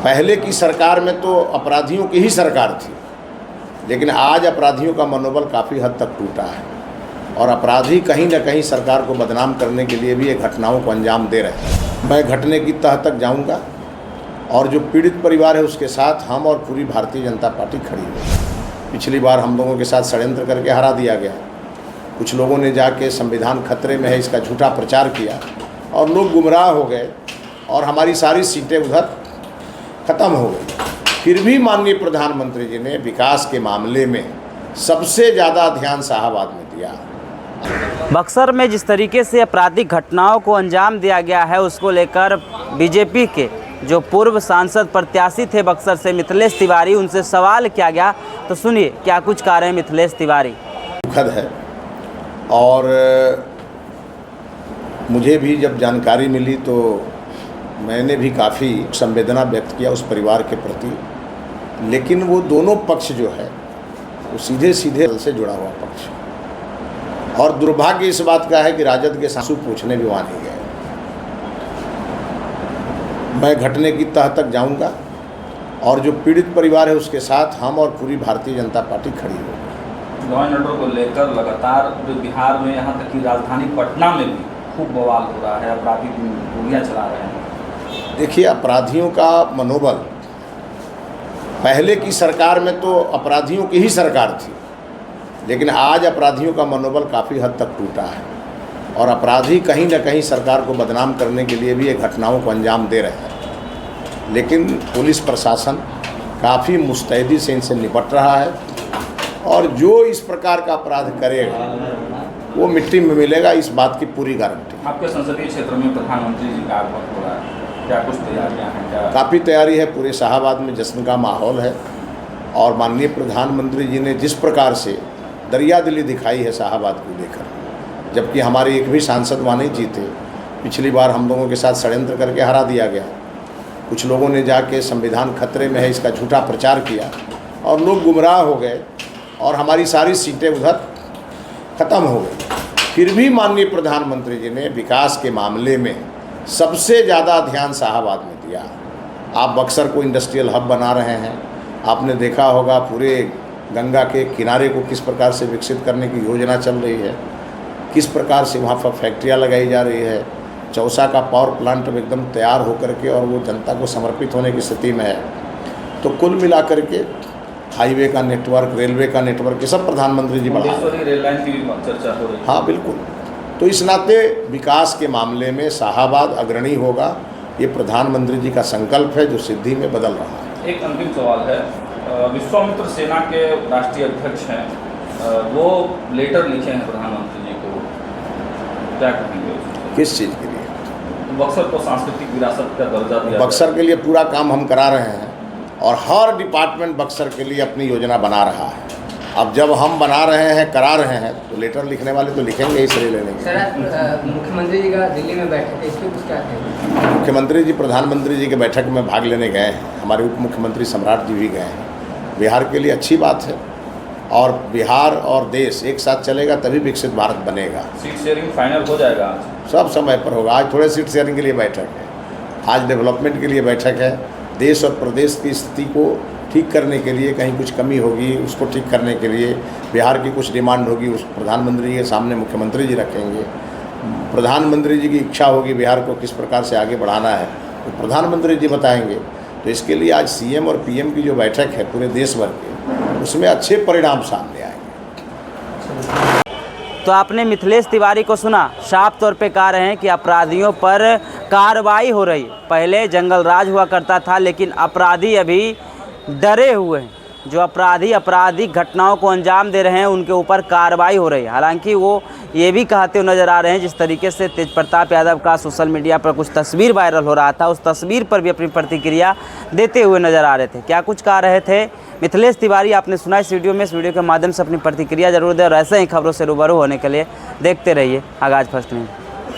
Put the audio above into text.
पहले की सरकार में तो अपराधियों की ही सरकार थी, लेकिन आज अपराधियों का मनोबल काफ़ी हद तक टूटा है और अपराधी कहीं न कहीं सरकार को बदनाम करने के लिए भी ये घटनाओं को अंजाम दे रहे हैं। मैं घटने की तह तक जाऊंगा और जो पीड़ित परिवार है उसके साथ हम और पूरी भारतीय जनता पार्टी खड़ी है। पिछली बार हम लोगों के साथ षड्यंत्र करके हरा दिया गया। कुछ लोगों ने जाके संविधान खतरे में है इसका झूठा प्रचार किया और लोग गुमराह हो गए और हमारी सारी सीटें उधर ख़त्म हो गई। फिर भी माननीय प्रधानमंत्री जी ने विकास के मामले में सबसे ज़्यादा ध्यान शाहबाद में दिया। बक्सर में जिस तरीके से आपराधिक घटनाओं को अंजाम दिया गया है, उसको लेकर बीजेपी के जो पूर्व सांसद प्रत्याशी थे बक्सर से मिथिलेश तिवारी, उनसे सवाल किया गया। तो सुनिए क्या कुछ कह रहे हैं मिथिलेश तिवारी। दुखद है और मुझे भी जब जानकारी मिली तो मैंने भी काफ़ी संवेदना व्यक्त किया उस परिवार के प्रति, लेकिन वो दोनों पक्ष जो है वो सीधे सीधे से जुड़ा हुआ पक्ष, और दुर्भाग्य इस बात का है कि राजद के सांसू पूछने भी वहाँ नहीं गए। मैं घटने की तह तक जाऊंगा और जो पीड़ित परिवार है उसके साथ हम और पूरी भारतीय जनता पार्टी खड़ी होगी। लॉ एंड ऑर्डर को लेकर लगातार जो बिहार में, यहाँ तक कि राजधानी पटना में भी खूब बवाल हो रहा है, अपराधी गोलियाँ चला रहे हैं। देखिए, अपराधियों का मनोबल, पहले की सरकार में तो अपराधियों की ही सरकार थी, लेकिन आज अपराधियों का मनोबल काफ़ी हद तक टूटा है और अपराधी कहीं न कहीं सरकार को बदनाम करने के लिए भी ये घटनाओं को अंजाम दे रहे हैं। लेकिन पुलिस प्रशासन काफ़ी मुस्तैदी से इनसे निपट रहा है और जो इस प्रकार का अपराध करेगा वो मिट्टी में मिलेगा, इस बात की पूरी गारंटी। आपके संसदीय क्षेत्र में प्रधानमंत्री जी का आगमन हो रहा है, क्या कुछ तैयारियां हैं? क्या काफ़ी तैयारी है, पूरे शाहबाद में जश्न का माहौल है और माननीय प्रधानमंत्री जी ने जिस प्रकार से दरियादिली दिखाई है शाहबाद को लेकर, जबकि हमारे एक भी सांसद वहाँ नहीं जीते। पिछली बार हम लोगों के साथ षड्यंत्र करके हरा दिया गया। कुछ लोगों ने जाके संविधान खतरे में है इसका झूठा प्रचार किया और लोग गुमराह हो गए और हमारी सारी सीटें उधर ख़त्म हो गई। फिर भी माननीय प्रधानमंत्री जी ने विकास के मामले में सबसे ज़्यादा ध्यान शाहबाद में दिया। आप बक्सर को इंडस्ट्रियल हब बना रहे हैं, आपने देखा होगा पूरे गंगा के किनारे को किस प्रकार से विकसित करने की योजना चल रही है, किस प्रकार से वहाँ पर फैक्ट्रियाँ लगाई जा रही है। चौसा का पावर प्लांट एकदम तैयार होकर के और वो जनता को समर्पित होने की स्थिति में है। तो कुल मिलाकर के हाईवे का नेटवर्क, रेलवे का नेटवर्क, ये सब प्रधानमंत्री जी बढ़ा रहे हैं। रेल लाइन की भी चर्चा हो रही है। हाँ बिल्कुल। तो इस नाते विकास के मामले में शाहबाद अग्रणी होगा, ये प्रधानमंत्री जी का संकल्प है जो सिद्धि में बदल रहा है। एक अंतिम सवाल है, विश्वामित्र सेना के राष्ट्रीय अध्यक्ष हैं, वो लेटर लिखे हैं प्रधानमंत्री जी को, क्या कहेंगे? किस चीज़ के लिए? बक्सर को सांस्कृतिक विरासत का दर्जा दिया। बक्सर के लिए पूरा काम हम करा रहे हैं और हर डिपार्टमेंट बक्सर के लिए अपनी योजना बना रहा है। अब जब हम बना रहे हैं, करा रहे हैं, तो लेटर लिखने वाले तो लिखेंगे, इसलिए ले लेंगे। सर, मुख्यमंत्री जी का दिल्ली में बैठक है, इस पर कुछ क्या कहेंगे? मुख्यमंत्री जी प्रधानमंत्री जी के बैठक में भाग लेने गए हैं, हमारे उप मुख्यमंत्री सम्राट जी भी गए हैं। बिहार के लिए अच्छी बात है और बिहार और देश एक साथ चलेगा तभी विकसित भारत बनेगा। सीट शेयरिंग फाइनल हो जाएगा? सब समय पर होगा। आज थोड़े सीट शेयरिंग के लिए बैठक है, आज डेवलपमेंट के लिए बैठक है। देश और प्रदेश की स्थिति को ठीक करने के लिए कहीं कुछ कमी होगी, उसको ठीक करने के लिए बिहार की कुछ डिमांड होगी, उस प्रधानमंत्री जी के सामने मुख्यमंत्री जी रखेंगे। प्रधानमंत्री जी की इच्छा होगी बिहार को किस प्रकार से आगे बढ़ाना है, तो प्रधानमंत्री जी बताएंगे। तो इसके लिए आज सीएम और पीएम की जो बैठक है पूरे देश भर की, उसमें अच्छे परिणाम सामने आएंगे। तो आपने मिथिलेश तिवारी को सुना, साफ तौर पे कह रहे हैं कि अपराधियों पर कार्रवाई हो रही है। पहले जंगल राज हुआ करता था, लेकिन अपराधी अभी डरे हुए हैं। जो अपराधी आपराधिक घटनाओं को अंजाम दे रहे हैं उनके ऊपर कार्रवाई हो रही है। हालांकि वो ये भी कहते हुए नज़र आ रहे हैं, जिस तरीके से तेज प्रताप यादव का सोशल मीडिया पर कुछ तस्वीर वायरल हो रहा था, उस तस्वीर पर भी अपनी प्रतिक्रिया देते हुए नज़र आ रहे थे। क्या कुछ कह रहे थे मिथिलेश तिवारी आपने सुना इस वीडियो में। इस वीडियो के माध्यम से अपनी प्रतिक्रिया जरूर दें और ऐसे ही खबरों से रूबरू होने के लिए देखते रहिए आगाज़ फर्स्ट न्यूज़।